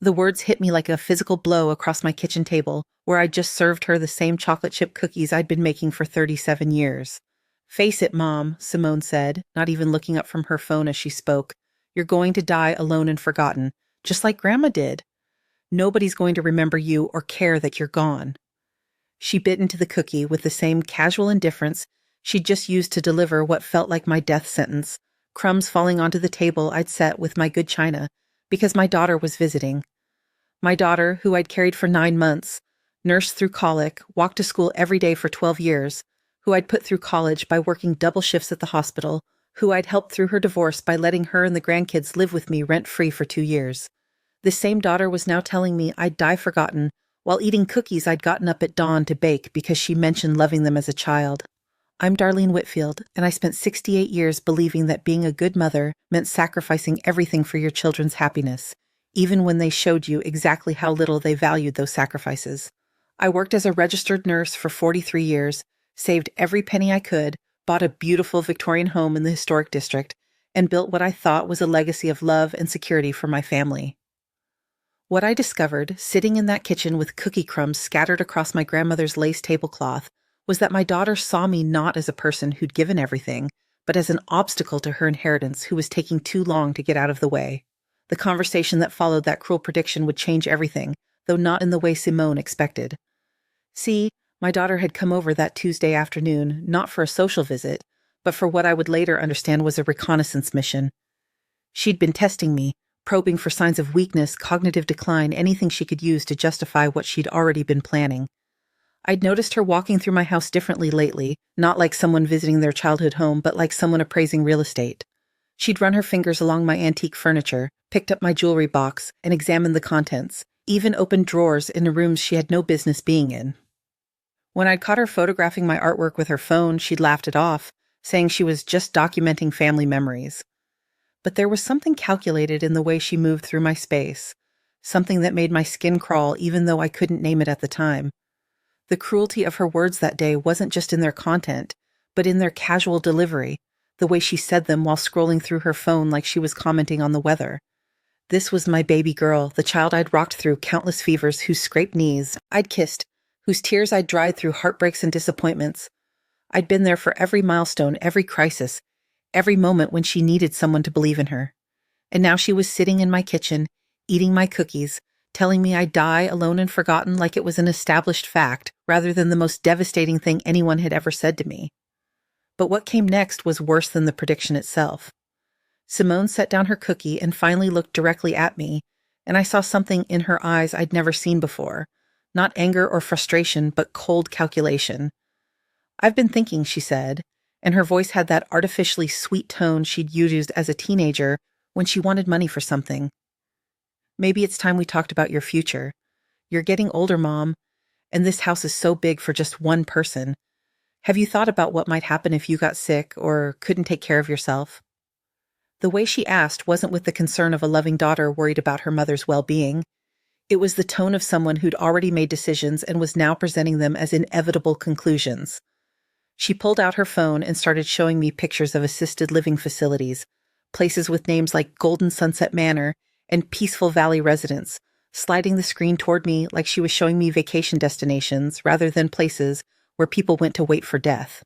The words hit me like a physical blow across my kitchen table, where I'd just served her the same chocolate chip cookies I'd been making for 37 years. Face it, Mom, Simone said, not even looking up from her phone as she spoke. You're going to die alone and forgotten, just like Grandma did. Nobody's going to remember you or care that you're gone. She bit into the cookie with the same casual indifference she'd just used to deliver what felt like my death sentence, crumbs falling onto the table I'd set with my good china, because my daughter was visiting. My daughter, who I'd carried for 9 months, nursed through colic, walked to school every day for 12 years, who I'd put through college by working double shifts at the hospital, who I'd helped through her divorce by letting her and the grandkids live with me rent-free for 2 years. This same daughter was now telling me I'd die forgotten while eating cookies I'd gotten up at dawn to bake because she mentioned loving them as a child. I'm Darlene Whitfield, and I spent 68 years believing that being a good mother meant sacrificing everything for your children's happiness, even when they showed you exactly how little they valued those sacrifices. I worked as a registered nurse for 43 years, saved every penny I could, bought a beautiful Victorian home in the historic district, and built what I thought was a legacy of love and security for my family. What I discovered, sitting in that kitchen with cookie crumbs scattered across my grandmother's lace tablecloth, was that my daughter saw me not as a person who'd given everything, but as an obstacle to her inheritance who was taking too long to get out of the way. The conversation that followed that cruel prediction would change everything, though not in the way Simone expected. See, my daughter had come over that Tuesday afternoon, not for a social visit, but for what I would later understand was a reconnaissance mission. She'd been testing me, probing for signs of weakness, cognitive decline, anything she could use to justify what she'd already been planning. I'd noticed her walking through my house differently lately, not like someone visiting their childhood home, but like someone appraising real estate. She'd run her fingers along my antique furniture, picked up my jewelry box, and examined the contents, even opened drawers in rooms she had no business being in. When I'd caught her photographing my artwork with her phone, she'd laughed it off, saying she was just documenting family memories. But there was something calculated in the way she moved through my space, something that made my skin crawl even though I couldn't name it at the time. The cruelty of her words that day wasn't just in their content, but in their casual delivery, the way she said them while scrolling through her phone like she was commenting on the weather. This was my baby girl, the child I'd rocked through countless fevers, whose scraped knees I'd kissed, whose tears I'd dried through heartbreaks and disappointments. I'd been there for every milestone, every crisis, every moment when she needed someone to believe in her. And now she was sitting in my kitchen, eating my cookies, telling me I'd die alone and forgotten like it was an established fact, rather than the most devastating thing anyone had ever said to me. But what came next was worse than the prediction itself. Simone set down her cookie and finally looked directly at me, and I saw something in her eyes I'd never seen before. Not anger or frustration, but cold calculation. "I've been thinking," she said, and her voice had that artificially sweet tone she'd used as a teenager when she wanted money for something. "Maybe it's time we talked about your future. You're getting older, Mom, and this house is so big for just one person. Have you thought about what might happen if you got sick or couldn't take care of yourself?" The way she asked wasn't with the concern of a loving daughter worried about her mother's well-being. It was the tone of someone who'd already made decisions and was now presenting them as inevitable conclusions. She pulled out her phone and started showing me pictures of assisted living facilities, places with names like Golden Sunset Manor and Peaceful Valley Residence, sliding the screen toward me like she was showing me vacation destinations rather than places where people went to wait for death.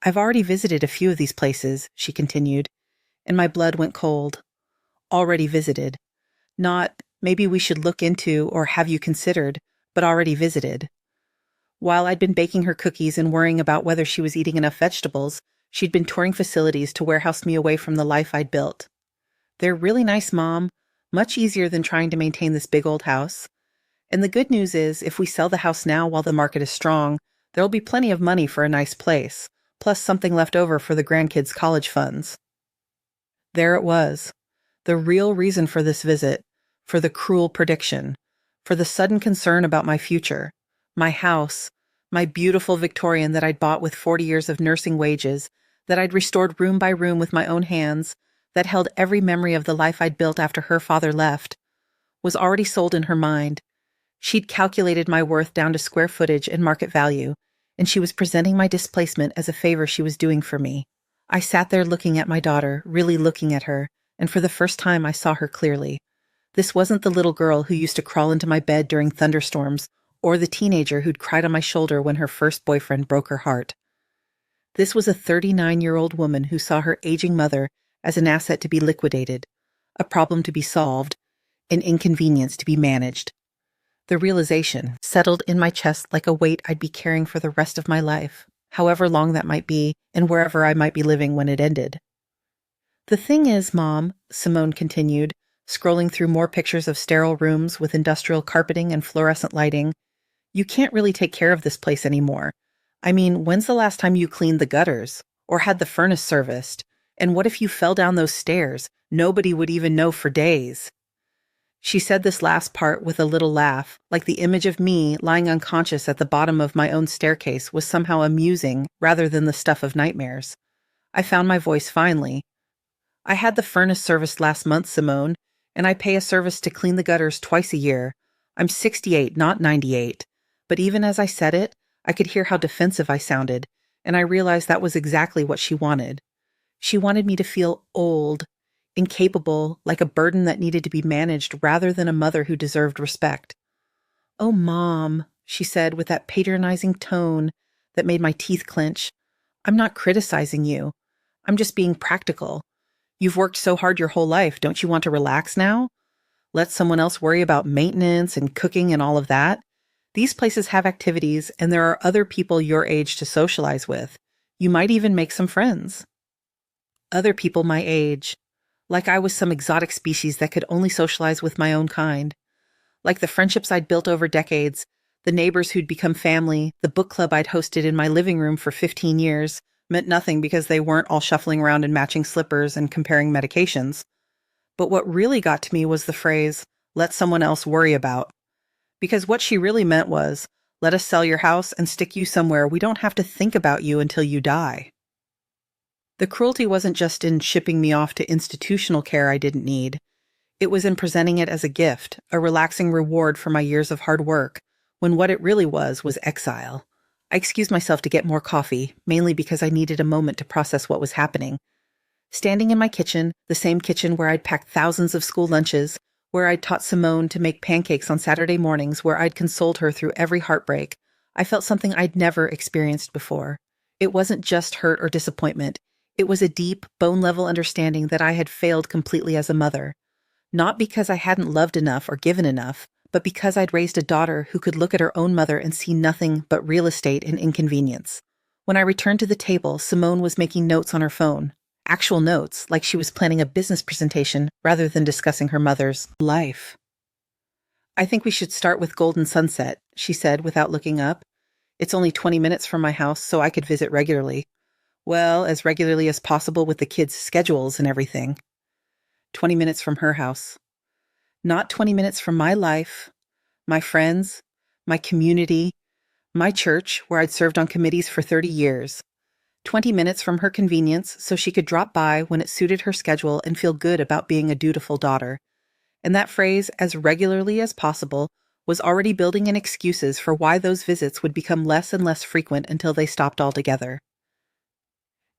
"I've already visited a few of these places," she continued, and my blood went cold. Already visited. Not, maybe we should look into or have you considered, but already visited. While I'd been baking her cookies and worrying about whether she was eating enough vegetables, she'd been touring facilities to warehouse me away from the life I'd built. "They're really nice, Mom. Much easier than trying to maintain this big old house. And the good news is, if we sell the house now while the market is strong, there'll be plenty of money for a nice place, plus something left over for the grandkids' college funds." There it was. The real reason for this visit, for the cruel prediction, for the sudden concern about my future, my house, my beautiful Victorian that I'd bought with 40 years of nursing wages, that I'd restored room by room with my own hands, that held every memory of the life I'd built after her father left, was already sold in her mind. She'd calculated my worth down to square footage and market value, and she was presenting my displacement as a favor she was doing for me. I sat there looking at my daughter, really looking at her, and for the first time I saw her clearly. This wasn't the little girl who used to crawl into my bed during thunderstorms, or the teenager who'd cried on my shoulder when her first boyfriend broke her heart. This was a 39-year-old woman who saw her aging mother as an asset to be liquidated, a problem to be solved, an inconvenience to be managed. The realization settled in my chest like a weight I'd be carrying for the rest of my life, however long that might be, and wherever I might be living when it ended. The thing is, Mom, Simone continued, scrolling through more pictures of sterile rooms with industrial carpeting and fluorescent lighting, you can't really take care of this place anymore. I mean, when's the last time you cleaned the gutters? Or had the furnace serviced? And what if you fell down those stairs? Nobody would even know for days. She said this last part with a little laugh, like the image of me lying unconscious at the bottom of my own staircase was somehow amusing rather than the stuff of nightmares. I found my voice finally. I had the furnace serviced last month, Simone, and I pay a service to clean the gutters twice a year. I'm 68, not 98. But even as I said it, I could hear how defensive I sounded, and I realized that was exactly what she wanted. She wanted me to feel old, incapable, like a burden that needed to be managed rather than a mother who deserved respect. "Oh, Mom," she said with that patronizing tone that made my teeth clench, "I'm not criticizing you. I'm just being practical. You've worked so hard your whole life. Don't you want to relax now? Let someone else worry about maintenance and cooking and all of that? These places have activities, and there are other people your age to socialize with. You might even make some friends." Other people my age. Like I was some exotic species that could only socialize with my own kind. Like the friendships I'd built over decades, the neighbors who'd become family, the book club I'd hosted in my living room for 15 years, meant nothing because they weren't all shuffling around in matching slippers and comparing medications. But what really got to me was the phrase, "let someone else worry about." Because what she really meant was, let us sell your house and stick you somewhere we don't have to think about you until you die. The cruelty wasn't just in shipping me off to institutional care I didn't need. It was in presenting it as a gift, a relaxing reward for my years of hard work, when what it really was exile. I excused myself to get more coffee, mainly because I needed a moment to process what was happening. Standing in my kitchen, the same kitchen where I'd packed thousands of school lunches, where I'd taught Simone to make pancakes on Saturday mornings, where I'd consoled her through every heartbreak, I felt something I'd never experienced before. It wasn't just hurt or disappointment. It was a deep, bone-level understanding that I had failed completely as a mother. Not because I hadn't loved enough or given enough, but because I'd raised a daughter who could look at her own mother and see nothing but real estate and inconvenience. When I returned to the table, Simone was making notes on her phone. Actual notes, like she was planning a business presentation rather than discussing her mother's life. "I think we should start with Golden Sunset," she said without looking up. "It's only 20 minutes from my house, so I could visit regularly. Well, as regularly as possible with the kids' schedules and everything." 20 minutes from her house. Not 20 minutes from my life, my friends, my community, my church, where I'd served on committees for 30 years. 20 minutes from her convenience so she could drop by when it suited her schedule and feel good about being a dutiful daughter. And that phrase, "as regularly as possible," was already building in excuses for why those visits would become less and less frequent until they stopped altogether.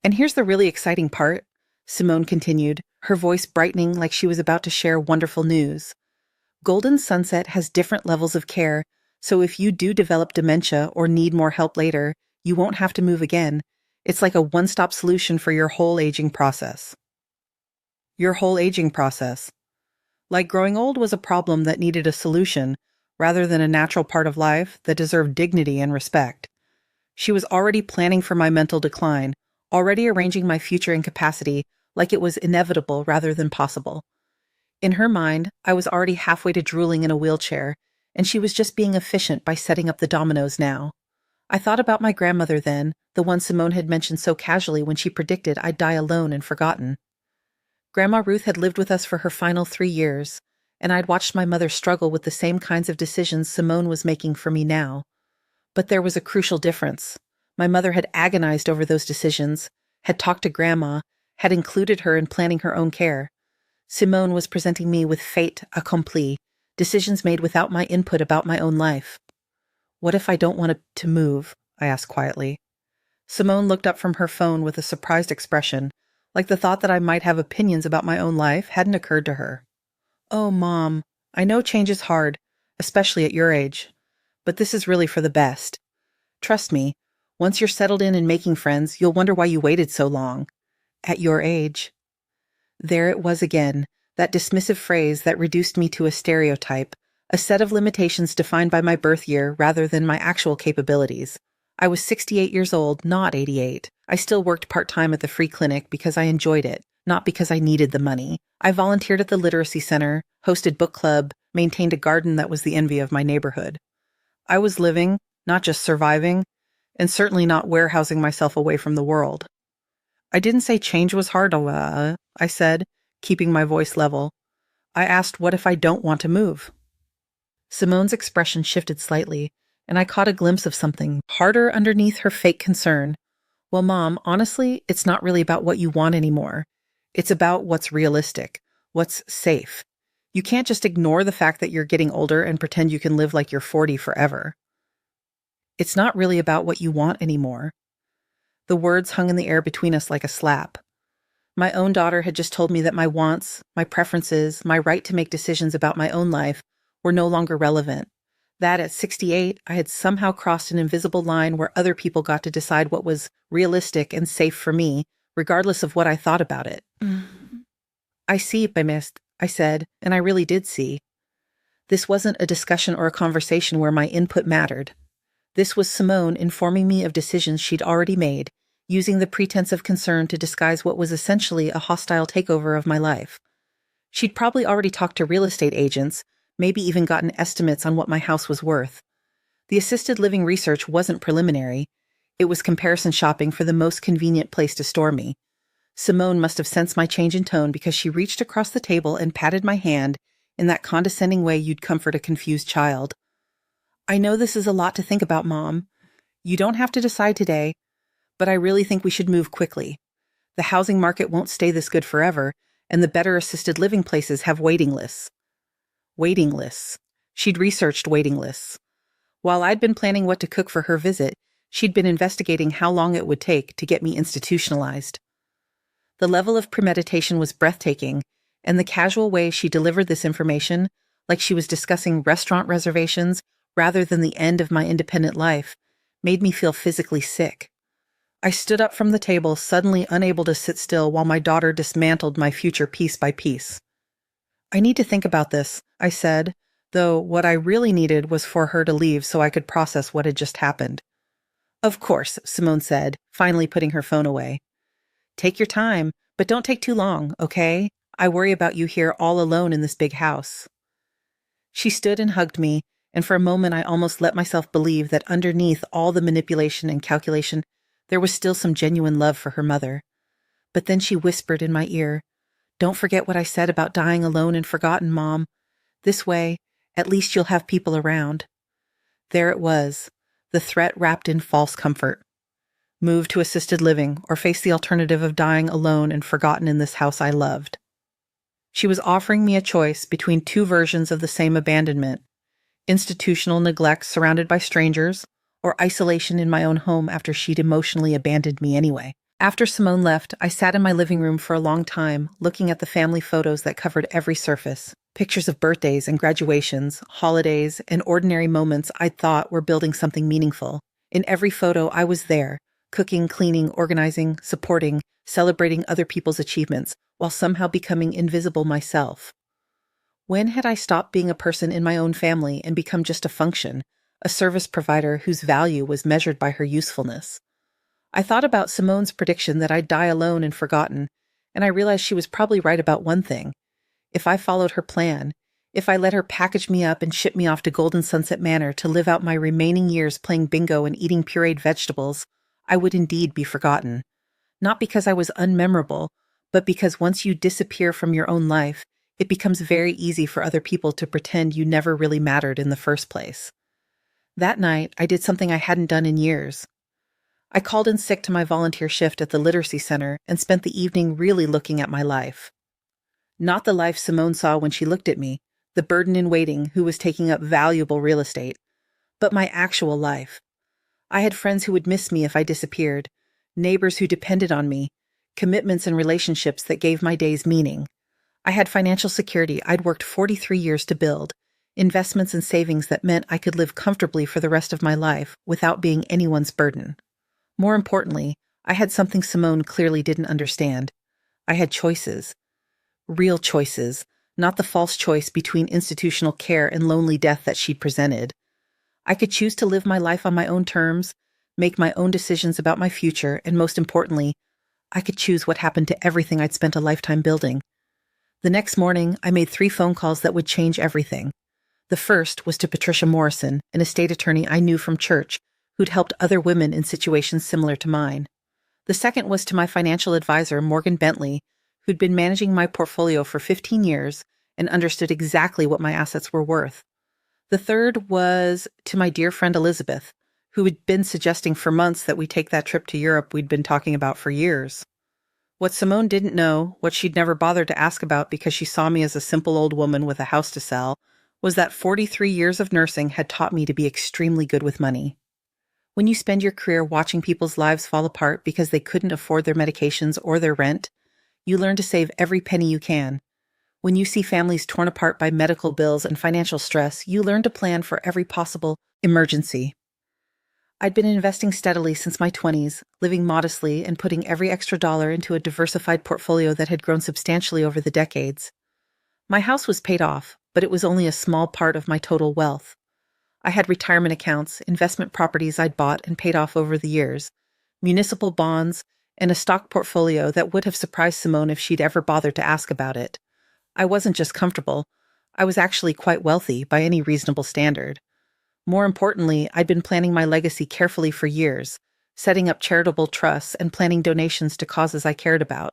"And here's the really exciting part," Simone continued, her voice brightening like she was about to share wonderful news. "Golden Sunset has different levels of care, so if you do develop dementia or need more help later, you won't have to move again. It's like a one-stop solution for your whole aging process." Your whole aging process. Like growing old was a problem that needed a solution, rather than a natural part of life that deserved dignity and respect. She was already planning for my mental decline, already arranging my future incapacity like it was inevitable rather than possible. In her mind, I was already halfway to drooling in a wheelchair, and she was just being efficient by setting up the dominoes now. I thought about my grandmother then, the one Simone had mentioned so casually when she predicted I'd die alone and forgotten. Grandma Ruth had lived with us for her final 3 years, and I'd watched my mother struggle with the same kinds of decisions Simone was making for me now. But there was a crucial difference. My mother had agonized over those decisions, had talked to Grandma, had included her in planning her own care. Simone was presenting me with fait accompli, decisions made without my input about my own life. "What if I don't want to move?" I asked quietly. Simone looked up from her phone with a surprised expression, like the thought that I might have opinions about my own life hadn't occurred to her. Oh, Mom, I know change is hard, especially at your age, but this is really for the best. Trust me, once you're settled in and making friends, you'll wonder why you waited so long. At your age. There it was again, that dismissive phrase that reduced me to a stereotype, a set of limitations defined by my birth year rather than my actual capabilities. I was 68 years old, not 88. I still worked part-time at the free clinic because I enjoyed it, not because I needed the money. I volunteered at the literacy center, hosted book club, maintained a garden that was the envy of my neighborhood. I was living, not just surviving, and certainly not warehousing myself away from the world. I didn't say change was hard, I said, keeping my voice level. I asked, what if I don't want to move? Simone's expression shifted slightly, and I caught a glimpse of something harder underneath her fake concern. Well, Mom, honestly, it's not really about what you want anymore. It's about what's realistic, what's safe. You can't just ignore the fact that you're getting older and pretend you can live like you're 40 forever. It's not really about what you want anymore. The words hung in the air between us like a slap. My own daughter had just told me that my wants, my preferences, my right to make decisions about my own life were no longer relevant. That at 68, I had somehow crossed an invisible line where other people got to decide what was realistic and safe for me, regardless of what I thought about it. I see, I said, and I really did see. This wasn't a discussion or a conversation where my input mattered. This was Simone informing me of decisions she'd already made, using the pretense of concern to disguise what was essentially a hostile takeover of my life. She'd probably already talked to real estate agents, maybe even gotten estimates on what my house was worth. The assisted living research wasn't preliminary. It was comparison shopping for the most convenient place to store me. Simone must have sensed my change in tone because she reached across the table and patted my hand in that condescending way you'd comfort a confused child. I know this is a lot to think about, Mom. You don't have to decide today, but I really think we should move quickly. The housing market won't stay this good forever, and the better assisted living places have waiting lists. Waiting lists. She'd researched waiting lists. While I'd been planning what to cook for her visit, she'd been investigating how long it would take to get me institutionalized. The level of premeditation was breathtaking, and the casual way she delivered this information, like she was discussing restaurant reservations rather than the end of my independent life, made me feel physically sick. I stood up from the table, suddenly unable to sit still while my daughter dismantled my future piece by piece. I need to think about this, I said, though what I really needed was for her to leave so I could process what had just happened. Of course, Simone said, finally putting her phone away. Take your time, but don't take too long, okay? I worry about you here all alone in this big house. She stood and hugged me, and for a moment I almost let myself believe that underneath all the manipulation and calculation, there was still some genuine love for her mother. But then she whispered in my ear, "Don't forget what I said about dying alone and forgotten, Mom. This way, at least you'll have people around." There it was, the threat wrapped in false comfort. Move to assisted living or face the alternative of dying alone and forgotten in this house I loved. She was offering me a choice between two versions of the same abandonment: institutional neglect surrounded by strangers, or isolation in my own home after she'd emotionally abandoned me anyway. After Simone left, I sat in my living room for a long time, looking at the family photos that covered every surface. Pictures of birthdays and graduations, holidays, and ordinary moments I'd thought were building something meaningful. In every photo, I was there, cooking, cleaning, organizing, supporting, celebrating other people's achievements, while somehow becoming invisible myself. When had I stopped being a person in my own family and become just a function, a service provider whose value was measured by her usefulness? I thought about Simone's prediction that I'd die alone and forgotten, and I realized she was probably right about one thing. If I followed her plan, if I let her package me up and ship me off to Golden Sunset Manor to live out my remaining years playing bingo and eating pureed vegetables, I would indeed be forgotten. Not because I was unmemorable, but because once you disappear from your own life, it becomes very easy for other people to pretend you never really mattered in the first place. That night, I did something I hadn't done in years. I called in sick to my volunteer shift at the literacy center and spent the evening really looking at my life. Not the life Simone saw when she looked at me, the burden in waiting who was taking up valuable real estate, but my actual life. I had friends who would miss me if I disappeared, neighbors who depended on me, commitments and relationships that gave my days meaning. I had financial security I'd worked 43 years to build, investments and savings that meant I could live comfortably for the rest of my life without being anyone's burden. More importantly, I had something Simone clearly didn't understand. I had choices. Real choices, not the false choice between institutional care and lonely death that she'd presented. I could choose to live my life on my own terms, make my own decisions about my future, and most importantly, I could choose what happened to everything I'd spent a lifetime building. The next morning, I made 3 phone calls that would change everything. The first was to Patricia Morrison, an estate attorney I knew from church, who'd helped other women in situations similar to mine. The second was to my financial advisor, Morgan Bentley, who'd been managing my portfolio for 15 years and understood exactly what my assets were worth. The third was to my dear friend Elizabeth, who had been suggesting for months that we take that trip to Europe we'd been talking about for years. What Simone didn't know, what she'd never bothered to ask about because she saw me as a simple old woman with a house to sell, was that 43 years of nursing had taught me to be extremely good with money. When you spend your career watching people's lives fall apart because they couldn't afford their medications or their rent, you learn to save every penny you can. When you see families torn apart by medical bills and financial stress, you learn to plan for every possible emergency. I'd been investing steadily since my 20s, living modestly and putting every extra dollar into a diversified portfolio that had grown substantially over the decades. My house was paid off, but it was only a small part of my total wealth. I had retirement accounts, investment properties I'd bought and paid off over the years, municipal bonds, and a stock portfolio that would have surprised Simone if she'd ever bothered to ask about it. I wasn't just comfortable, I was actually quite wealthy by any reasonable standard. More importantly, I'd been planning my legacy carefully for years, setting up charitable trusts and planning donations to causes I cared about.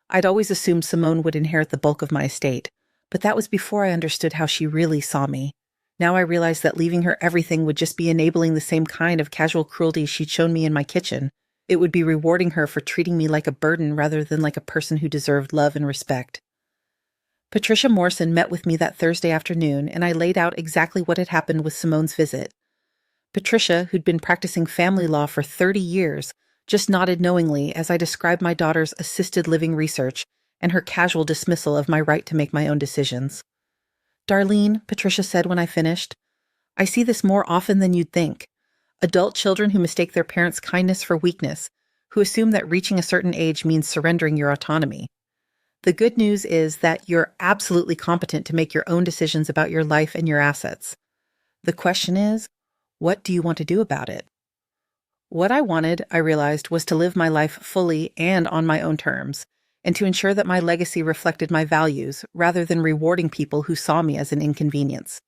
I'd always assumed Simone would inherit the bulk of my estate, but that was before I understood how she really saw me. Now I realized that leaving her everything would just be enabling the same kind of casual cruelty she'd shown me in my kitchen. It would be rewarding her for treating me like a burden rather than like a person who deserved love and respect. Patricia Morrison met with me that Thursday afternoon, and I laid out exactly what had happened with Simone's visit. Patricia, who'd been practicing family law for 30 years, just nodded knowingly as I described my daughter's assisted living research and her casual dismissal of my right to make my own decisions. "Darlene," Patricia said when I finished, "I see this more often than you'd think. Adult children who mistake their parents' kindness for weakness, who assume that reaching a certain age means surrendering your autonomy. The good news is that you're absolutely competent to make your own decisions about your life and your assets. The question is, what do you want to do about it?" What I wanted, I realized, was to live my life fully and on my own terms, and to ensure that my legacy reflected my values rather than rewarding people who saw me as an inconvenience.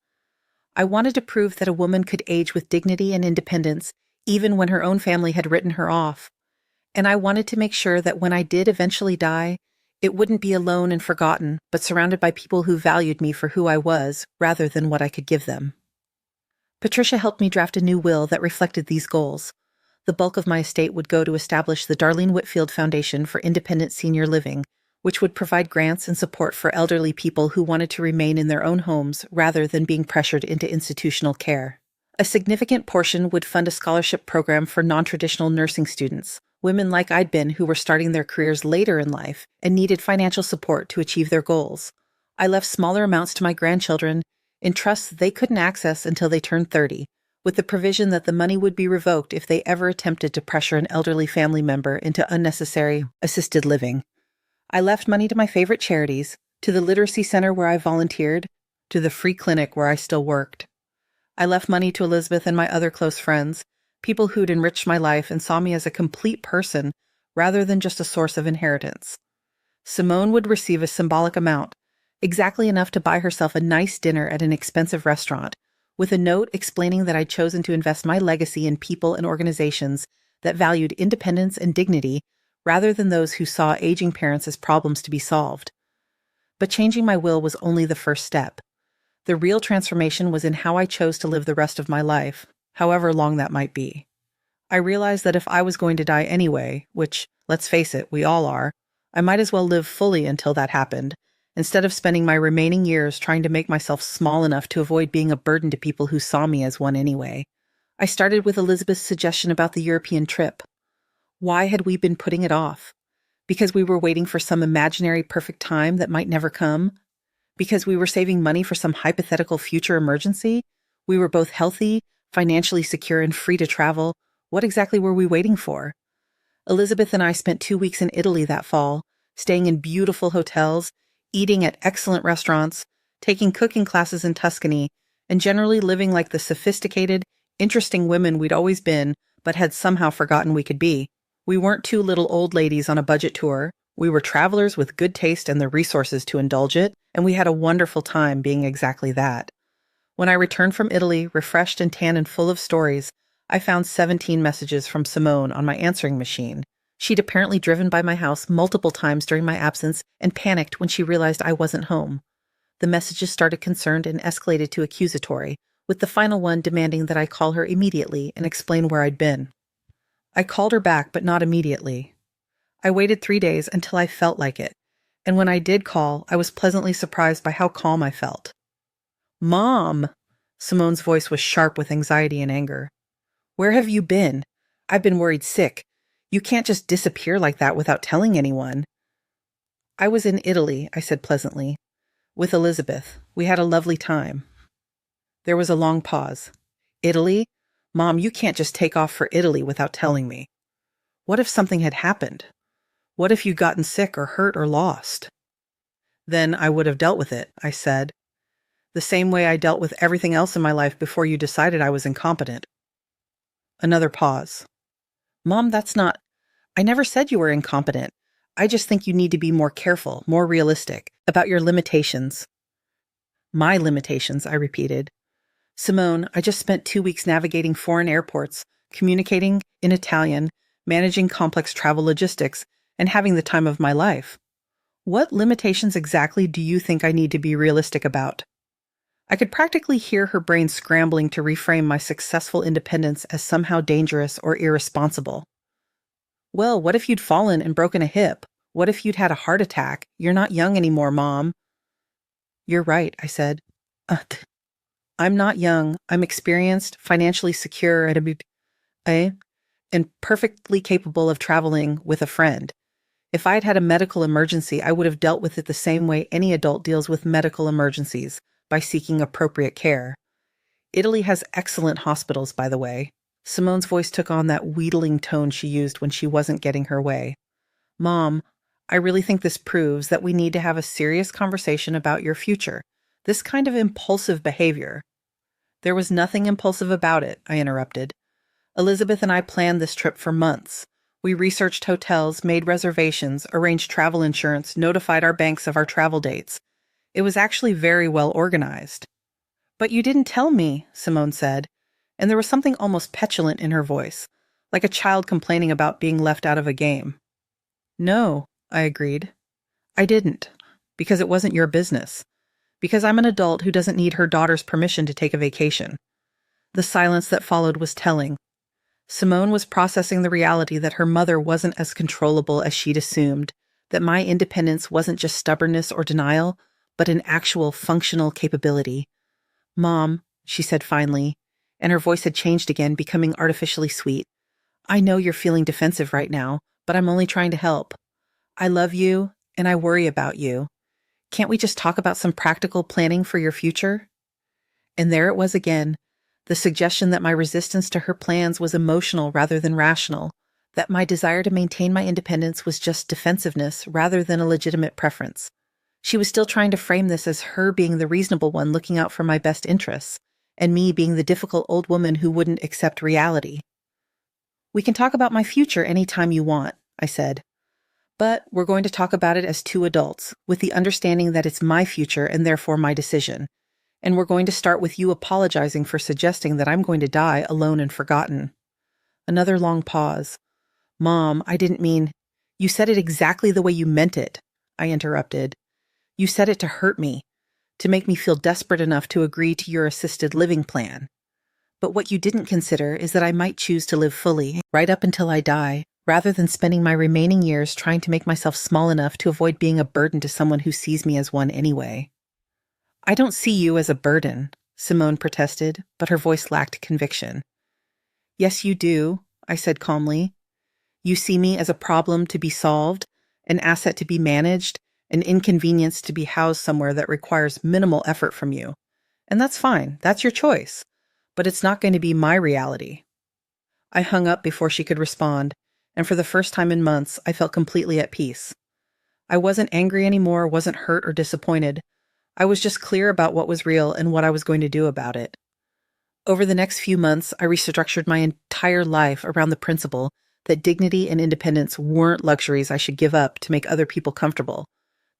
I wanted to prove that a woman could age with dignity and independence even when her own family had written her off. And I wanted to make sure that when I did eventually die, it wouldn't be alone and forgotten, but surrounded by people who valued me for who I was rather than what I could give them. Patricia helped me draft a new will that reflected these goals. The bulk of my estate would go to establish the Darlene Whitfield Foundation for Independent Senior Living, which would provide grants and support for elderly people who wanted to remain in their own homes rather than being pressured into institutional care. A significant portion would fund a scholarship program for non-traditional nursing students, women like I'd been who were starting their careers later in life and needed financial support to achieve their goals. I left smaller amounts to my grandchildren in trusts they couldn't access until they turned 30, with the provision that the money would be revoked if they ever attempted to pressure an elderly family member into unnecessary assisted living. I left money to my favorite charities, to the literacy center where I volunteered, to the free clinic where I still worked. I left money to Elizabeth and my other close friends, people who'd enriched my life and saw me as a complete person rather than just a source of inheritance. Simone would receive a symbolic amount, exactly enough to buy herself a nice dinner at an expensive restaurant, with a note explaining that I'd chosen to invest my legacy in people and organizations that valued independence and dignity rather than those who saw aging parents as problems to be solved. But changing my will was only the first step. The real transformation was in how I chose to live the rest of my life, however long that might be. I realized that if I was going to die anyway, which, let's face it, we all are, I might as well live fully until that happened, instead of spending my remaining years trying to make myself small enough to avoid being a burden to people who saw me as one anyway. I started with Elizabeth's suggestion about the European trip. Why had we been putting it off? Because we were waiting for some imaginary perfect time that might never come? Because we were saving money for some hypothetical future emergency? We were both healthy, financially secure, and free to travel. What exactly were we waiting for? Elizabeth and I spent 2 weeks in Italy that fall, staying in beautiful hotels, eating at excellent restaurants, taking cooking classes in Tuscany, and generally living like the sophisticated, interesting women we'd always been, but had somehow forgotten we could be. We weren't two little old ladies on a budget tour. We were travelers with good taste and the resources to indulge it, and we had a wonderful time being exactly that. When I returned from Italy, refreshed and tan and full of stories, I found 17 messages from Simone on my answering machine. She'd apparently driven by my house multiple times during my absence and panicked when she realized I wasn't home. The messages started concerned and escalated to accusatory, with the final one demanding that I call her immediately and explain where I'd been. I called her back, but not immediately. I waited 3 days until I felt like it, and when I did call, I was pleasantly surprised by how calm I felt. "Mom!" Simone's voice was sharp with anxiety and anger. "Where have you been? I've been worried sick. You can't just disappear like that without telling anyone." "I was in Italy," I said pleasantly. "With Elizabeth. We had a lovely time." There was a long pause. "Italy? Mom, you can't just take off for Italy without telling me. What if something had happened? What if you'd gotten sick or hurt or lost?" "Then I would have dealt with it," I said. "The same way I dealt with everything else in my life before you decided I was incompetent." Another pause. "Mom, that's not... I never said you were incompetent. I just think you need to be more careful, more realistic, about your limitations." "My limitations," I repeated. "Simone, I just spent 2 weeks navigating foreign airports, communicating in Italian, managing complex travel logistics, and having the time of my life. What limitations exactly do you think I need to be realistic about?" I could practically hear her brain scrambling to reframe my successful independence as somehow dangerous or irresponsible. "Well, what if you'd fallen and broken a hip? What if you'd had a heart attack? You're not young anymore, Mom." "You're right," I said. I'm not young. I'm experienced, financially secure, and perfectly capable of traveling with a friend. If I'd had a medical emergency, I would have dealt with it the same way any adult deals with medical emergencies, by seeking appropriate care. Italy has excellent hospitals, by the way. Simone's voice took on that wheedling tone she used when she wasn't getting her way. "Mom, I really think this proves that we need to have a serious conversation about your future. This kind of impulsive behavior." "There was nothing impulsive about it," I interrupted. "Elizabeth and I planned this trip for months. We researched hotels, made reservations, arranged travel insurance, notified our banks of our travel dates. It was actually very well organized." "But you didn't tell me," Simone said, and there was something almost petulant in her voice, like a child complaining about being left out of a game. "No," I agreed. "I didn't, because it wasn't your business. Because I'm an adult who doesn't need her daughter's permission to take a vacation." The silence that followed was telling. Simone was processing the reality that her mother wasn't as controllable as she'd assumed, that my independence wasn't just stubbornness or denial, but an actual functional capability. "Mom," she said finally, and her voice had changed again, becoming artificially sweet. "I know you're feeling defensive right now, but I'm only trying to help. I love you, and I worry about you. Can't we just talk about some practical planning for your future?" And there it was again, the suggestion that my resistance to her plans was emotional rather than rational, that my desire to maintain my independence was just defensiveness rather than a legitimate preference. She was still trying to frame this as her being the reasonable one looking out for my best interests, and me being the difficult old woman who wouldn't accept reality. "We can talk about my future any time you want," I said. "But we're going to talk about it as two adults, with the understanding that it's my future and therefore my decision. And we're going to start with you apologizing for suggesting that I'm going to die alone and forgotten." Another long pause. "Mom, I didn't mean..." "You said it exactly the way you meant it," I interrupted. "You said it to hurt me, to make me feel desperate enough to agree to your assisted living plan. But what you didn't consider is that I might choose to live fully, right up until I die, rather than spending my remaining years trying to make myself small enough to avoid being a burden to someone who sees me as one anyway." "I don't see you as a burden," Simone protested, but her voice lacked conviction. "Yes, you do," I said calmly. "You see me as a problem to be solved, an asset to be managed, an inconvenience to be housed somewhere that requires minimal effort from you. And that's fine. That's your choice. But it's not going to be my reality. I hung up before she could respond, and for the first time in months, I felt completely at peace. I wasn't angry anymore, wasn't hurt or disappointed. I was just clear about what was real and what I was going to do about it. Over the next few months, I restructured my entire life around the principle that dignity and independence weren't luxuries I should give up to make other people comfortable.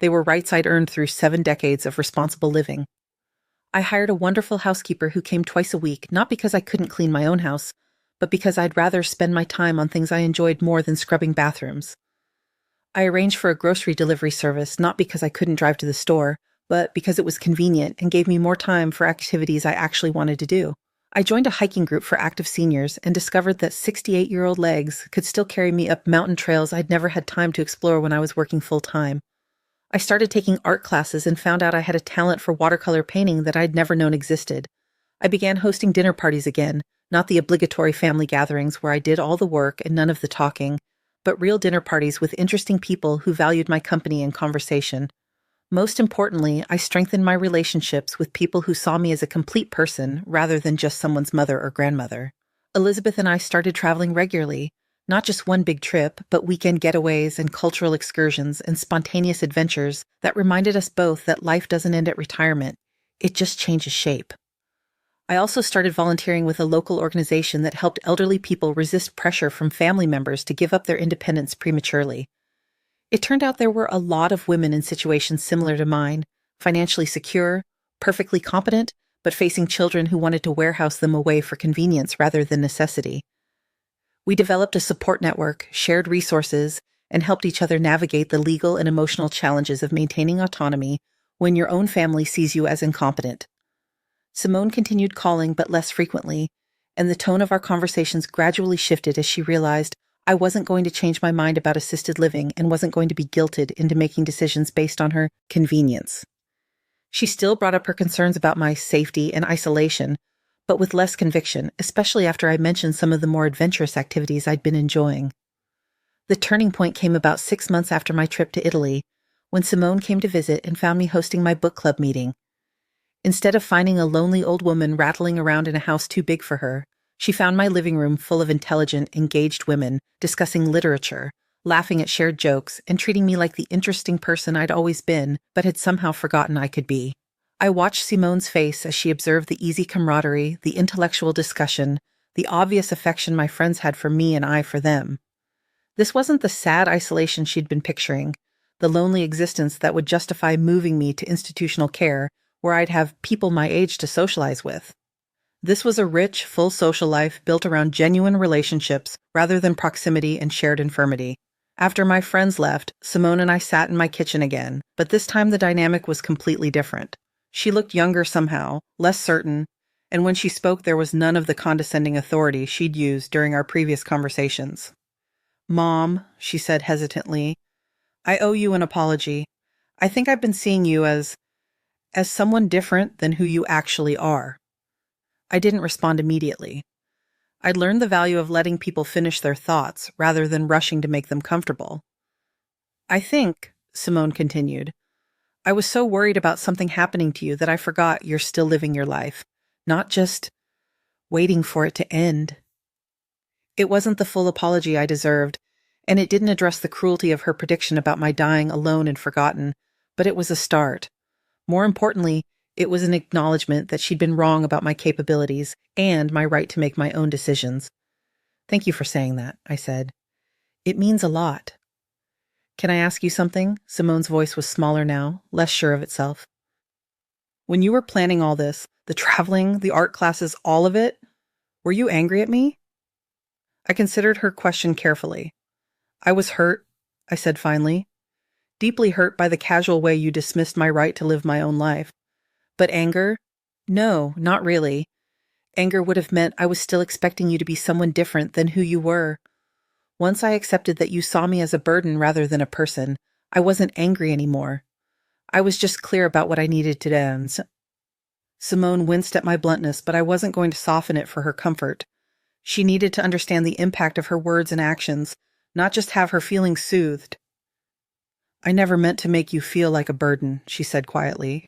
They were rights I'd earned through 7 decades of responsible living. I hired a wonderful housekeeper who came twice a week, not because I couldn't clean my own house, but because I'd rather spend my time on things I enjoyed more than scrubbing bathrooms. I arranged for a grocery delivery service, not because I couldn't drive to the store, but because it was convenient and gave me more time for activities I actually wanted to do. I joined a hiking group for active seniors and discovered that 68-year-old legs could still carry me up mountain trails I'd never had time to explore when I was working full-time. I started taking art classes and found out I had a talent for watercolor painting that I'd never known existed. I began hosting dinner parties again, not the obligatory family gatherings where I did all the work and none of the talking, but real dinner parties with interesting people who valued my company and conversation. Most importantly, I strengthened my relationships with people who saw me as a complete person rather than just someone's mother or grandmother. Elizabeth and I started traveling regularly, not just one big trip, but weekend getaways and cultural excursions and spontaneous adventures that reminded us both that life doesn't end at retirement. It just changes shape. I also started volunteering with a local organization that helped elderly people resist pressure from family members to give up their independence prematurely. It turned out there were a lot of women in situations similar to mine, financially secure, perfectly competent, but facing children who wanted to warehouse them away for convenience rather than necessity. We developed a support network, shared resources, and helped each other navigate the legal and emotional challenges of maintaining autonomy when your own family sees you as incompetent. Simone continued calling, but less frequently, and the tone of our conversations gradually shifted as she realized I wasn't going to change my mind about assisted living and wasn't going to be guilted into making decisions based on her convenience. She still brought up her concerns about my safety and isolation, but with less conviction, especially after I mentioned some of the more adventurous activities I'd been enjoying. The turning point came about 6 months after my trip to Italy, when Simone came to visit and found me hosting my book club meeting. Instead of finding a lonely old woman rattling around in a house too big for her, she found my living room full of intelligent, engaged women discussing literature, laughing at shared jokes, and treating me like the interesting person I'd always been, but had somehow forgotten I could be. I watched Simone's face as she observed the easy camaraderie, the intellectual discussion, the obvious affection my friends had for me and I for them. This wasn't the sad isolation she'd been picturing, the lonely existence that would justify moving me to institutional care, where I'd have people my age to socialize with. This was a rich, full social life built around genuine relationships rather than proximity and shared infirmity. After my friends left, Simone and I sat in my kitchen again, but this time the dynamic was completely different. She looked younger somehow, less certain, and when she spoke there was none of the condescending authority she'd used during our previous conversations. "Mom," she said hesitantly, "I owe you an apology. I think I've been seeing you as someone different than who you actually are." I didn't respond immediately. I'd learned the value of letting people finish their thoughts rather than rushing to make them comfortable. "I think," Simone continued, "I was so worried about something happening to you that I forgot you're still living your life, not just waiting for it to end." It wasn't the full apology I deserved, and it didn't address the cruelty of her prediction about my dying alone and forgotten, but it was a start. More importantly, it was an acknowledgement that she'd been wrong about my capabilities and my right to make my own decisions. "Thank you for saying that," I said. "It means a lot." "Can I ask you something?" Simone's voice was smaller now, less sure of itself. "When you were planning all this, the traveling, the art classes, all of it, were you angry at me?" I considered her question carefully. "I was hurt," I said finally. "Deeply hurt by the casual way you dismissed my right to live my own life. But anger? No, not really. Anger would have meant I was still expecting you to be someone different than who you were. Once I accepted that you saw me as a burden rather than a person, I wasn't angry anymore. I was just clear about what I needed to do." Simone winced at my bluntness, but I wasn't going to soften it for her comfort. She needed to understand the impact of her words and actions, not just have her feelings soothed. I never meant to make you feel like a burden, she said quietly.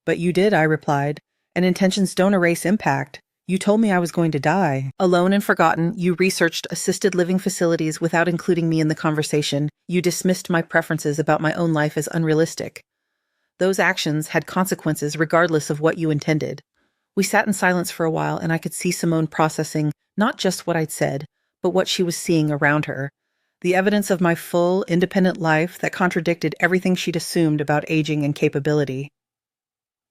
But you did, I replied, and intentions don't erase impact. You told me I was going to die. Alone and forgotten, you researched assisted living facilities without including me in the conversation. You dismissed my preferences about my own life as unrealistic. Those actions had consequences regardless of what you intended. We sat in silence for a while, and I could see Simone processing not just what I'd said, but what she was seeing around her. The evidence of my full, independent life that contradicted everything she'd assumed about aging and capability.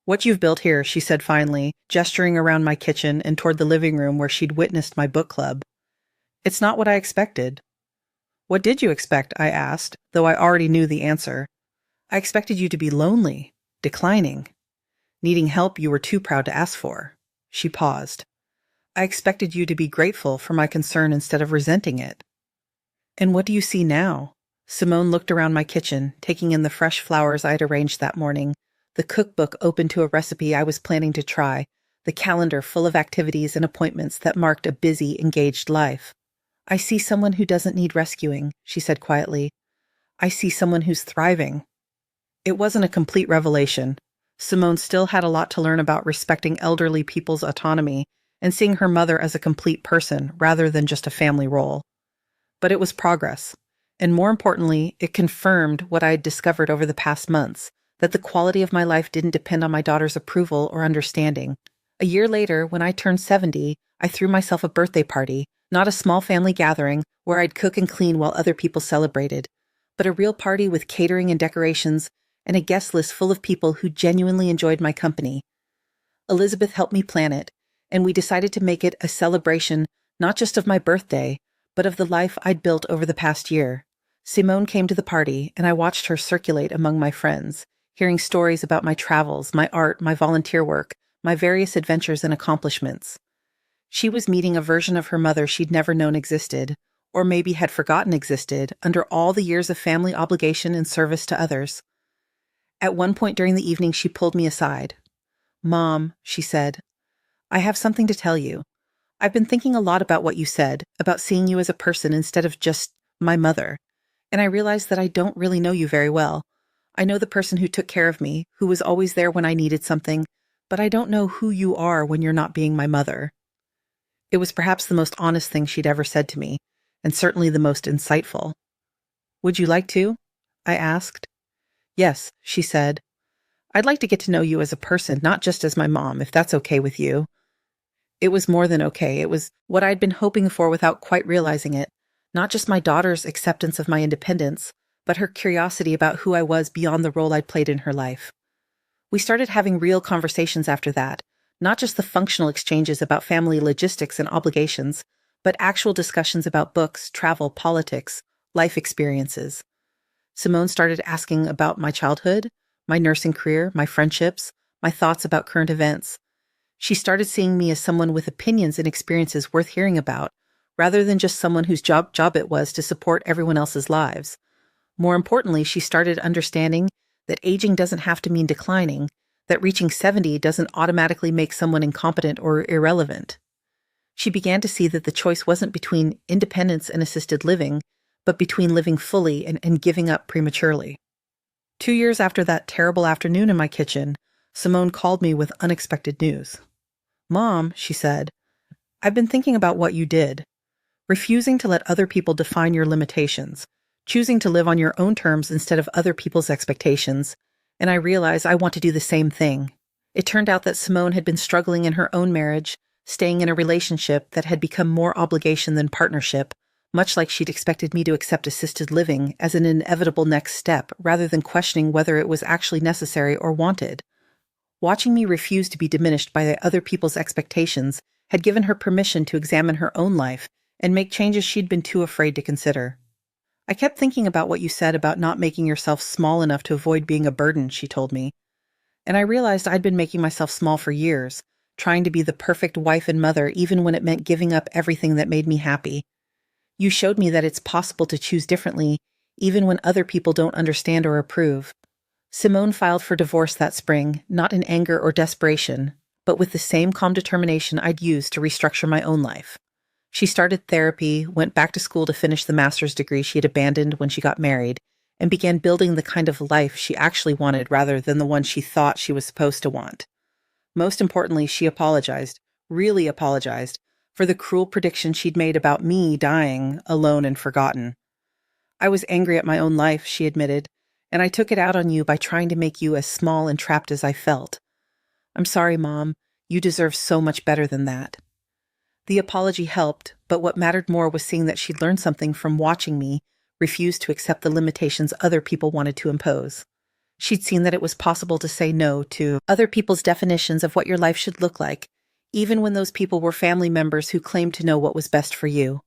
What you've built here, she said finally, gesturing around my kitchen and toward the living room where she'd witnessed my book club. It's not what I expected. What did you expect? I asked, though I already knew the answer. I expected you to be lonely, declining, needing help you were too proud to ask for. She paused. I expected you to be grateful for my concern instead of resenting it. And what do you see now? Simone looked around my kitchen, taking in the fresh flowers I'd arranged that morning, the cookbook open to a recipe I was planning to try, the calendar full of activities and appointments that marked a busy, engaged life. I see someone who doesn't need rescuing, she said quietly. I see someone who's thriving. It wasn't a complete revelation. Simone still had a lot to learn about respecting elderly people's autonomy and seeing her mother as a complete person rather than just a family role. But it was progress, and more importantly, it confirmed what I had discovered over the past months, that the quality of my life didn't depend on my daughter's approval or understanding. A year later, when I turned 70, I threw myself a birthday party, not a small family gathering where I'd cook and clean while other people celebrated, but a real party with catering and decorations and a guest list full of people who genuinely enjoyed my company. Elizabeth helped me plan it, and we decided to make it a celebration not just of my birthday, but of the life I'd built over the past year. Simone came to the party, and I watched her circulate among my friends, hearing stories about my travels, my art, my volunteer work, my various adventures and accomplishments. She was meeting a version of her mother she'd never known existed, or maybe had forgotten existed, under all the years of family obligation and service to others. At one point during the evening, she pulled me aside. "Mom," she said, "I have something to tell you. I've been thinking a lot about what you said, about seeing you as a person instead of just my mother. And I realized that I don't really know you very well. I know the person who took care of me, who was always there when I needed something, but I don't know who you are when you're not being my mother." It was perhaps the most honest thing she'd ever said to me, and certainly the most insightful. "Would you like to?" I asked. "Yes," she said. "I'd like to get to know you as a person, not just as my mom, if that's okay with you." It was more than okay. It was what I'd been hoping for without quite realizing it. Not just my daughter's acceptance of my independence, but her curiosity about who I was beyond the role I'd played in her life. We started having real conversations after that, not just the functional exchanges about family logistics and obligations, but actual discussions about books, travel, politics, life experiences. Simone started asking about my childhood, my nursing career, my friendships, my thoughts about current events. She started seeing me as someone with opinions and experiences worth hearing about, rather than just someone whose job it was to support everyone else's lives. More importantly, she started understanding that aging doesn't have to mean declining, that reaching 70 doesn't automatically make someone incompetent or irrelevant. She began to see that the choice wasn't between independence and assisted living, but between living fully and giving up prematurely. 2 years after that terrible afternoon in my kitchen, Simone called me with unexpected news. "Mom," she said, "I've been thinking about what you did. Refusing to let other people define your limitations, choosing to live on your own terms instead of other people's expectations, and I realize I want to do the same thing." It turned out that Simone had been struggling in her own marriage, staying in a relationship that had become more obligation than partnership, much like she'd expected me to accept assisted living as an inevitable next step rather than questioning whether it was actually necessary or wanted. Watching me refuse to be diminished by other people's expectations had given her permission to examine her own life and make changes she'd been too afraid to consider. "I kept thinking about what you said about not making yourself small enough to avoid being a burden," she told me. "And I realized I'd been making myself small for years, trying to be the perfect wife and mother even when it meant giving up everything that made me happy. You showed me that it's possible to choose differently, even when other people don't understand or approve." Simone filed for divorce that spring, not in anger or desperation, but with the same calm determination I'd used to restructure my own life. She started therapy, went back to school to finish the master's degree she had abandoned when she got married, and began building the kind of life she actually wanted rather than the one she thought she was supposed to want. Most importantly, she apologized, really apologized, for the cruel prediction she'd made about me dying alone and forgotten. I was angry at my own life, she admitted, and I took it out on you by trying to make you as small and trapped as I felt. I'm sorry, Mom. You deserve so much better than that. The apology helped, but what mattered more was seeing that she'd learned something from watching me refuse to accept the limitations other people wanted to impose. She'd seen that it was possible to say no to other people's definitions of what your life should look like, even when those people were family members who claimed to know what was best for you.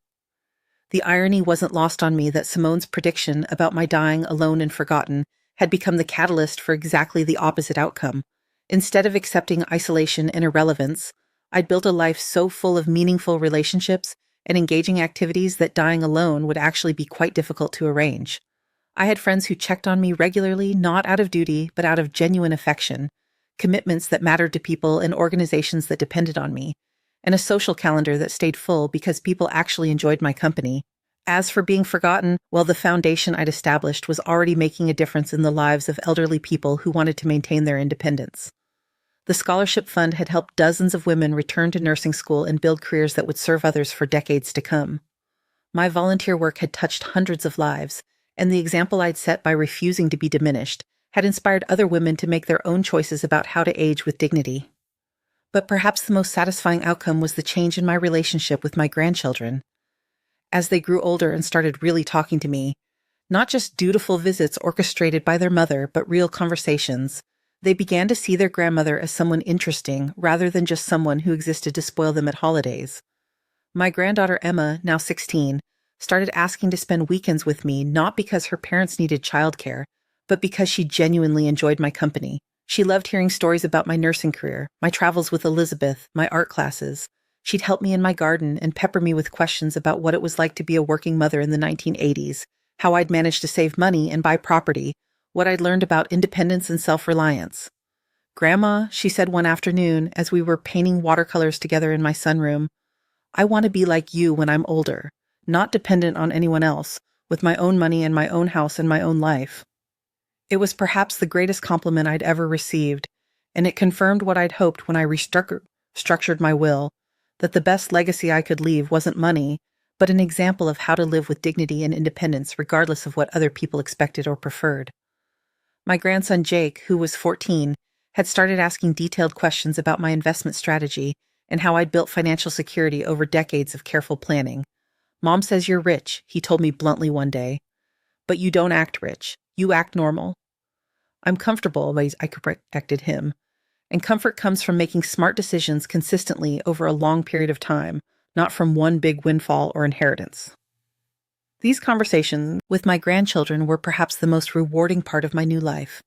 The irony wasn't lost on me that Simone's prediction about my dying alone and forgotten had become the catalyst for exactly the opposite outcome. Instead of accepting isolation and irrelevance, I'd built a life so full of meaningful relationships and engaging activities that dying alone would actually be quite difficult to arrange. I had friends who checked on me regularly, not out of duty, but out of genuine affection, commitments that mattered to people and organizations that depended on me, and a social calendar that stayed full because people actually enjoyed my company. As for being forgotten, well, the foundation I'd established was already making a difference in the lives of elderly people who wanted to maintain their independence. The scholarship fund had helped dozens of women return to nursing school and build careers that would serve others for decades to come. My volunteer work had touched hundreds of lives, and the example I'd set by refusing to be diminished had inspired other women to make their own choices about how to age with dignity. But perhaps the most satisfying outcome was the change in my relationship with my grandchildren. As they grew older and started really talking to me, not just dutiful visits orchestrated by their mother, but real conversations, they began to see their grandmother as someone interesting rather than just someone who existed to spoil them at holidays. My granddaughter Emma, now 16, started asking to spend weekends with me not because her parents needed childcare, but because she genuinely enjoyed my company. She loved hearing stories about my nursing career, my travels with Elizabeth, my art classes. She'd help me in my garden and pepper me with questions about what it was like to be a working mother in the 1980s, how I'd managed to save money and buy property, what I'd learned about independence and self-reliance. "Grandma," she said one afternoon as we were painting watercolors together in my sunroom, "I want to be like you when I'm older, not dependent on anyone else, with my own money and my own house and my own life." It was perhaps the greatest compliment I'd ever received, and it confirmed what I'd hoped when I restructured my will, that the best legacy I could leave wasn't money, but an example of how to live with dignity and independence regardless of what other people expected or preferred. My grandson Jake, who was 14, had started asking detailed questions about my investment strategy and how I'd built financial security over decades of careful planning. "Mom says you're rich," he told me bluntly one day. "But you don't act rich. You act normal." "I'm comfortable," I corrected him. And comfort comes from making smart decisions consistently over a long period of time, not from one big windfall or inheritance. These conversations with my grandchildren were perhaps the most rewarding part of my new life.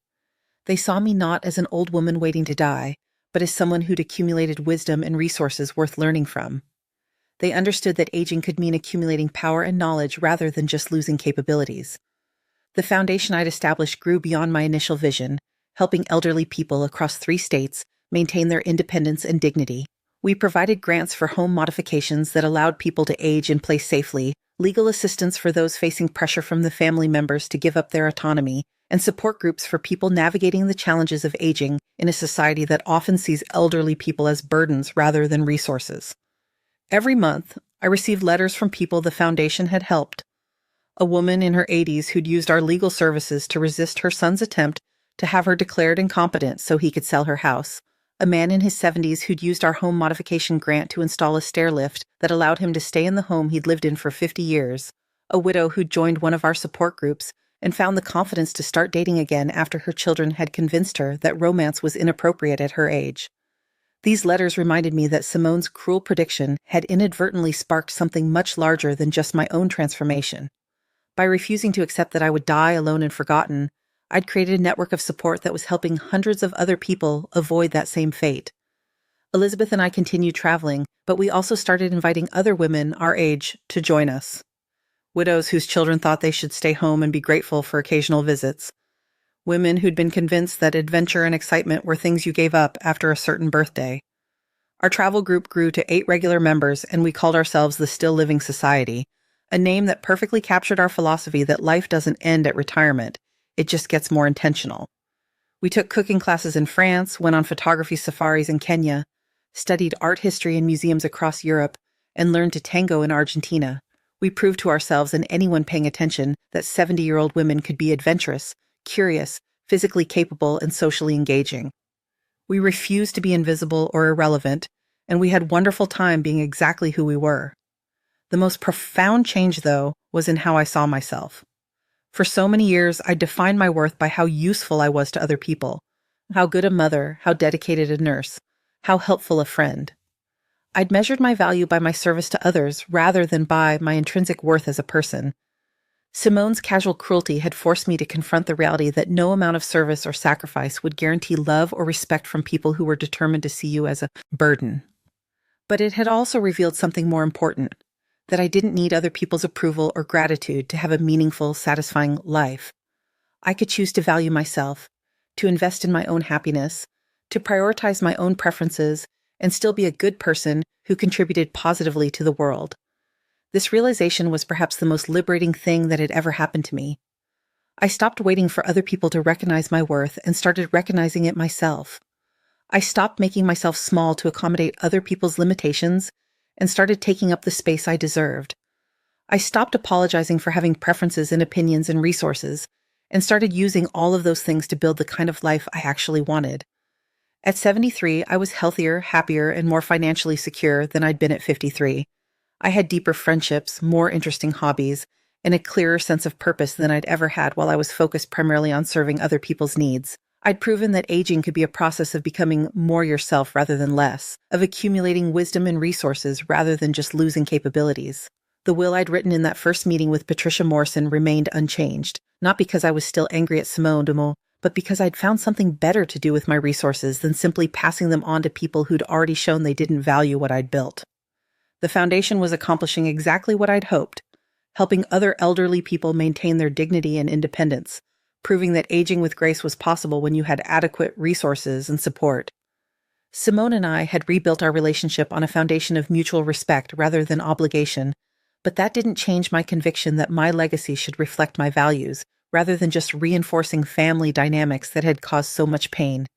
They saw me not as an old woman waiting to die, but as someone who'd accumulated wisdom and resources worth learning from. They understood that aging could mean accumulating power and knowledge rather than just losing capabilities. The foundation I'd established grew beyond my initial vision, helping elderly people across 3 states maintain their independence and dignity. We provided grants for home modifications that allowed people to age in place safely, legal assistance for those facing pressure from the family members to give up their autonomy, and support groups for people navigating the challenges of aging in a society that often sees elderly people as burdens rather than resources. Every month, I received letters from people the foundation had helped. A woman in her 80s who'd used our legal services to resist her son's attempt to have her declared incompetent so he could sell her house. A man in his 70s who'd used our home modification grant to install a stair lift that allowed him to stay in the home he'd lived in for 50 years. A widow who'd joined one of our support groups and found the confidence to start dating again after her children had convinced her that romance was inappropriate at her age. These letters reminded me that Simone's cruel prediction had inadvertently sparked something much larger than just my own transformation. By refusing to accept that I would die alone and forgotten, I'd created a network of support that was helping hundreds of other people avoid that same fate. Elizabeth and I continued traveling, but we also started inviting other women our age to join us. Widows whose children thought they should stay home and be grateful for occasional visits. Women who'd been convinced that adventure and excitement were things you gave up after a certain birthday. Our travel group grew to 8 regular members, and we called ourselves the Still Living Society, a name that perfectly captured our philosophy that life doesn't end at retirement, it just gets more intentional. We took cooking classes in France, went on photography safaris in Kenya, studied art history in museums across Europe, and learned to tango in Argentina. We proved to ourselves and anyone paying attention that 70-year-old women could be adventurous, curious, physically capable, and socially engaging. We refused to be invisible or irrelevant, and we had wonderful time being exactly who we were. The most profound change, though, was in how I saw myself. For so many years, I defined my worth by how useful I was to other people, how good a mother, how dedicated a nurse, how helpful a friend. I'd measured my value by my service to others rather than by my intrinsic worth as a person. Simone's casual cruelty had forced me to confront the reality that no amount of service or sacrifice would guarantee love or respect from people who were determined to see you as a burden. But it had also revealed something more important, that I didn't need other people's approval or gratitude to have a meaningful, satisfying life. I could choose to value myself, to invest in my own happiness, to prioritize my own preferences, and still be a good person who contributed positively to the world. This realization was perhaps the most liberating thing that had ever happened to me. I stopped waiting for other people to recognize my worth and started recognizing it myself. I stopped making myself small to accommodate other people's limitations and started taking up the space I deserved. I stopped apologizing for having preferences and opinions and resources and started using all of those things to build the kind of life I actually wanted. At 73, I was healthier, happier, and more financially secure than I'd been at 53. I had deeper friendships, more interesting hobbies, and a clearer sense of purpose than I'd ever had while I was focused primarily on serving other people's needs. I'd proven that aging could be a process of becoming more yourself rather than less, of accumulating wisdom and resources rather than just losing capabilities. The will I'd written in that first meeting with Patricia Morrison remained unchanged, not because I was still angry at Simone de Montmorency, but because I'd found something better to do with my resources than simply passing them on to people who'd already shown they didn't value what I'd built. The foundation was accomplishing exactly what I'd hoped, helping other elderly people maintain their dignity and independence, proving that aging with grace was possible when you had adequate resources and support. Simone and I had rebuilt our relationship on a foundation of mutual respect rather than obligation, but that didn't change my conviction that my legacy should reflect my values, rather than just reinforcing family dynamics that had caused so much pain.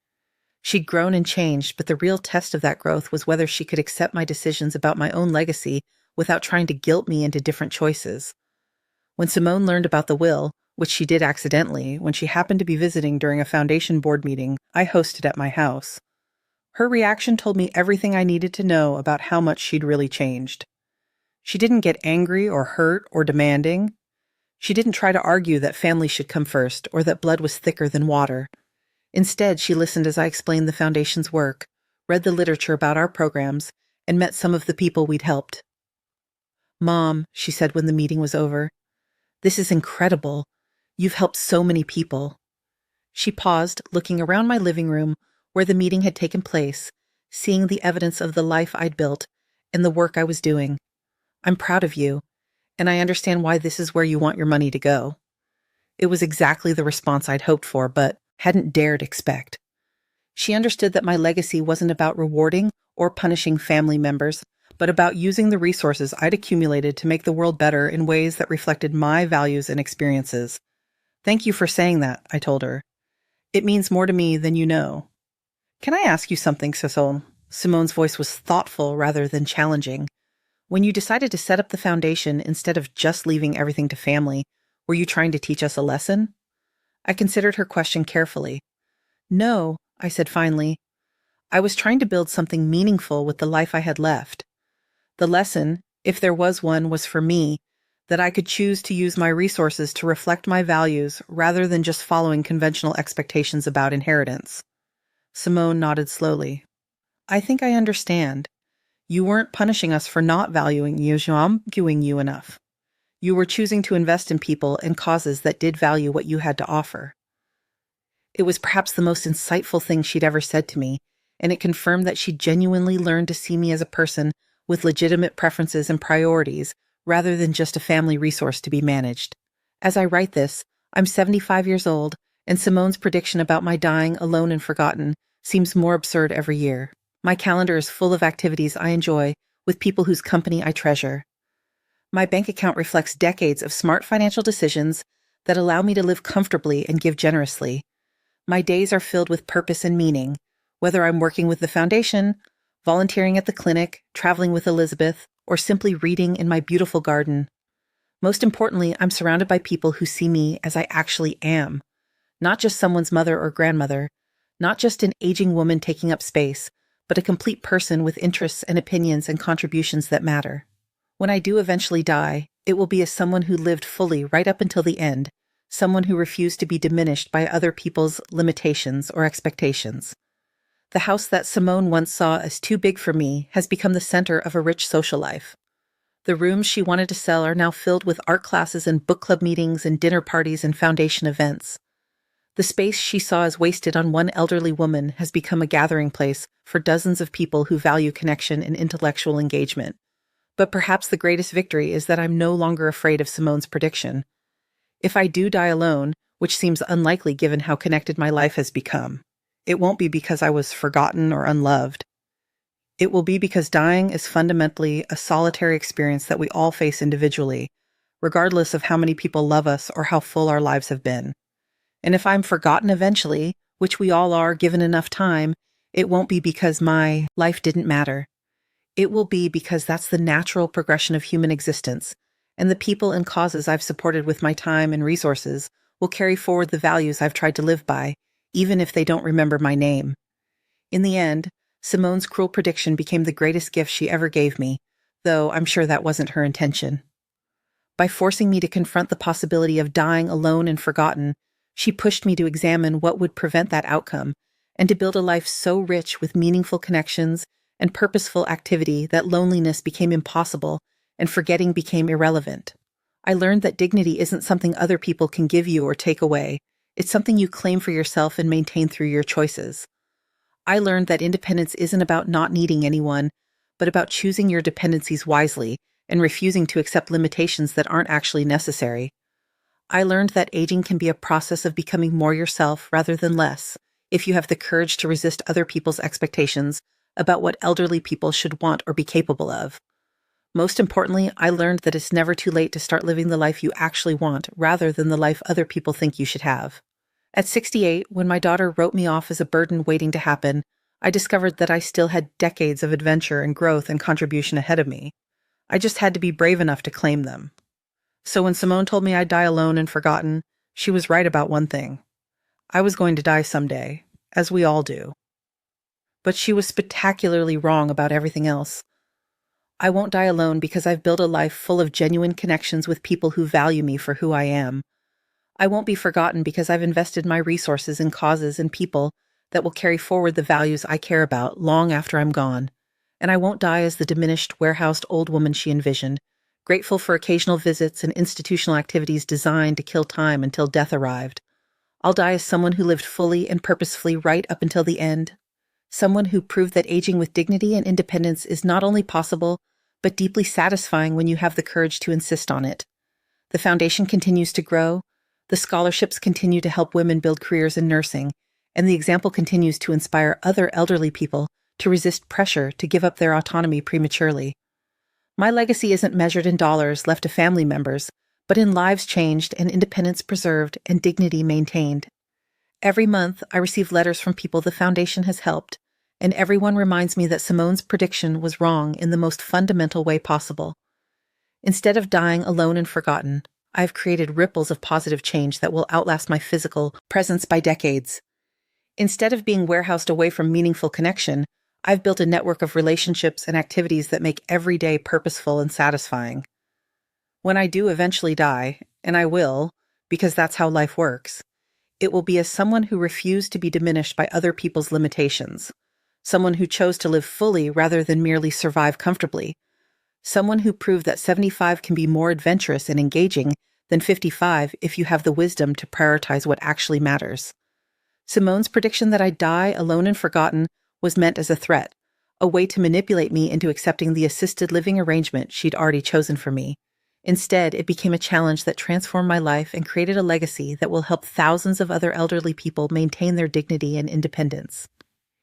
She'd grown and changed, but the real test of that growth was whether she could accept my decisions about my own legacy without trying to guilt me into different choices. When Simone learned about the will, which she did accidentally when she happened to be visiting during a foundation board meeting I hosted at my house, her reaction told me everything I needed to know about how much she'd really changed. She didn't get angry or hurt or demanding. She didn't try to argue that family should come first or that blood was thicker than water. Instead, she listened as I explained the Foundation's work, read the literature about our programs, and met some of the people we'd helped. "Mom," she said when the meeting was over, "this is incredible. You've helped so many people." She paused, looking around my living room where the meeting had taken place, seeing the evidence of the life I'd built and the work I was doing. "I'm proud of you, and I understand why this is where you want your money to go." It was exactly the response I'd hoped for, but hadn't dared expect. She understood that my legacy wasn't about rewarding or punishing family members, but about using the resources I'd accumulated to make the world better in ways that reflected my values and experiences. "Thank you for saying that," I told her. "It means more to me than you know." "Can I ask you something, Cecile?" Simone's voice was thoughtful rather than challenging. "When you decided to set up the foundation instead of just leaving everything to family, were you trying to teach us a lesson?" I considered her question carefully. "No," I said finally. "I was trying to build something meaningful with the life I had left. The lesson, if there was one, was for me, that I could choose to use my resources to reflect my values rather than just following conventional expectations about inheritance." Simone nodded slowly. "I think I understand. You weren't punishing us for not valuing you enough. You were choosing to invest in people and causes that did value what you had to offer." It was perhaps the most insightful thing she'd ever said to me, and it confirmed that she genuinely learned to see me as a person with legitimate preferences and priorities rather than just a family resource to be managed. As I write this, I'm 75 years old, and Simone's prediction about my dying alone and forgotten seems more absurd every year. My calendar is full of activities I enjoy with people whose company I treasure. My bank account reflects decades of smart financial decisions that allow me to live comfortably and give generously. My days are filled with purpose and meaning, whether I'm working with the foundation, volunteering at the clinic, traveling with Elizabeth, or simply reading in my beautiful garden. Most importantly, I'm surrounded by people who see me as I actually am, not just someone's mother or grandmother, not just an aging woman taking up space, but a complete person with interests and opinions and contributions that matter. When I do eventually die, it will be as someone who lived fully right up until the end, someone who refused to be diminished by other people's limitations or expectations. The house that Simone once saw as too big for me has become the center of a rich social life. The rooms she wanted to sell are now filled with art classes and book club meetings and dinner parties and foundation events. The space she saw as wasted on one elderly woman has become a gathering place for dozens of people who value connection and intellectual engagement. But perhaps the greatest victory is that I'm no longer afraid of Simone's prediction. If I do die alone, which seems unlikely given how connected my life has become, it won't be because I was forgotten or unloved. It will be because dying is fundamentally a solitary experience that we all face individually, regardless of how many people love us or how full our lives have been. And if I'm forgotten eventually, which we all are given enough time, it won't be because my life didn't matter. It will be because that's the natural progression of human existence, and the people and causes I've supported with my time and resources will carry forward the values I've tried to live by, even if they don't remember my name. In the end, Simone's cruel prediction became the greatest gift she ever gave me, though I'm sure that wasn't her intention. By forcing me to confront the possibility of dying alone and forgotten, she pushed me to examine what would prevent that outcome, and to build a life so rich with meaningful connections and purposeful activity that loneliness became impossible and forgetting became irrelevant. I learned that dignity isn't something other people can give you or take away. It's something you claim for yourself and maintain through your choices. I learned that independence isn't about not needing anyone, but about choosing your dependencies wisely and refusing to accept limitations that aren't actually necessary. I learned that aging can be a process of becoming more yourself rather than less, if you have the courage to resist other people's expectations about what elderly people should want or be capable of. Most importantly, I learned that it's never too late to start living the life you actually want rather than the life other people think you should have. At 68, when my daughter wrote me off as a burden waiting to happen, I discovered that I still had decades of adventure and growth and contribution ahead of me. I just had to be brave enough to claim them. So when Simone told me I'd die alone and forgotten, she was right about one thing. I was going to die someday, as we all do. But she was spectacularly wrong about everything else. I won't die alone because I've built a life full of genuine connections with people who value me for who I am. I won't be forgotten because I've invested my resources in causes and people that will carry forward the values I care about long after I'm gone. And I won't die as the diminished, warehoused old woman she envisioned, grateful for occasional visits and institutional activities designed to kill time until death arrived. I'll die as someone who lived fully and purposefully right up until the end. Someone who proved that aging with dignity and independence is not only possible, but deeply satisfying when you have the courage to insist on it. The foundation continues to grow, the scholarships continue to help women build careers in nursing, and the example continues to inspire other elderly people to resist pressure to give up their autonomy prematurely. My legacy isn't measured in dollars left to family members, but in lives changed and independence preserved and dignity maintained. Every month, I receive letters from people the foundation has helped, and everyone reminds me that Simone's prediction was wrong in the most fundamental way possible. Instead of dying alone and forgotten, I've created ripples of positive change that will outlast my physical presence by decades. Instead of being warehoused away from meaningful connection, I've built a network of relationships and activities that make every day purposeful and satisfying. When I do eventually die, and I will, because that's how life works, it will be as someone who refused to be diminished by other people's limitations, someone who chose to live fully rather than merely survive comfortably, someone who proved that 75 can be more adventurous and engaging than 55 if you have the wisdom to prioritize what actually matters. Simone's prediction that I'd die alone and forgotten was meant as a threat, a way to manipulate me into accepting the assisted living arrangement she'd already chosen for me. Instead, it became a challenge that transformed my life and created a legacy that will help thousands of other elderly people maintain their dignity and independence.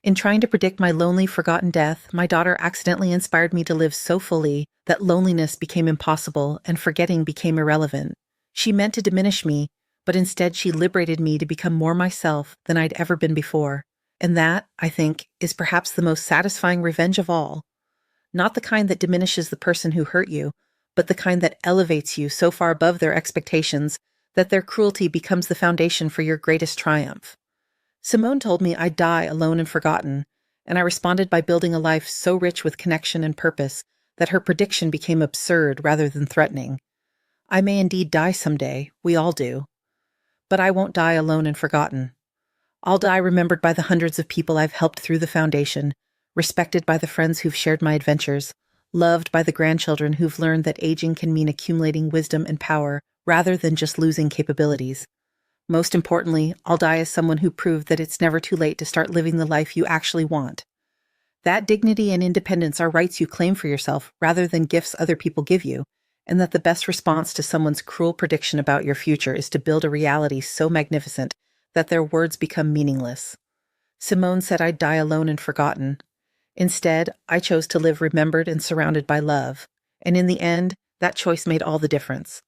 In trying to predict my lonely, forgotten death, my daughter accidentally inspired me to live so fully that loneliness became impossible and forgetting became irrelevant. She meant to diminish me, but instead she liberated me to become more myself than I'd ever been before. And that, I think, is perhaps the most satisfying revenge of all. Not the kind that diminishes the person who hurt you, but the kind that elevates you so far above their expectations that their cruelty becomes the foundation for your greatest triumph. Simone told me I'd die alone and forgotten, and I responded by building a life so rich with connection and purpose that her prediction became absurd rather than threatening. I may indeed die someday, we all do. But I won't die alone and forgotten. I'll die remembered by the hundreds of people I've helped through the foundation, respected by the friends who've shared my adventures, loved by the grandchildren who've learned that aging can mean accumulating wisdom and power rather than just losing capabilities. Most importantly, I'll die as someone who proved that it's never too late to start living the life you actually want. That dignity and independence are rights you claim for yourself rather than gifts other people give you, and that the best response to someone's cruel prediction about your future is to build a reality so magnificent that their words become meaningless. Simone said I'd die alone and forgotten. Instead, I chose to live remembered and surrounded by love, and in the end, that choice made all the difference.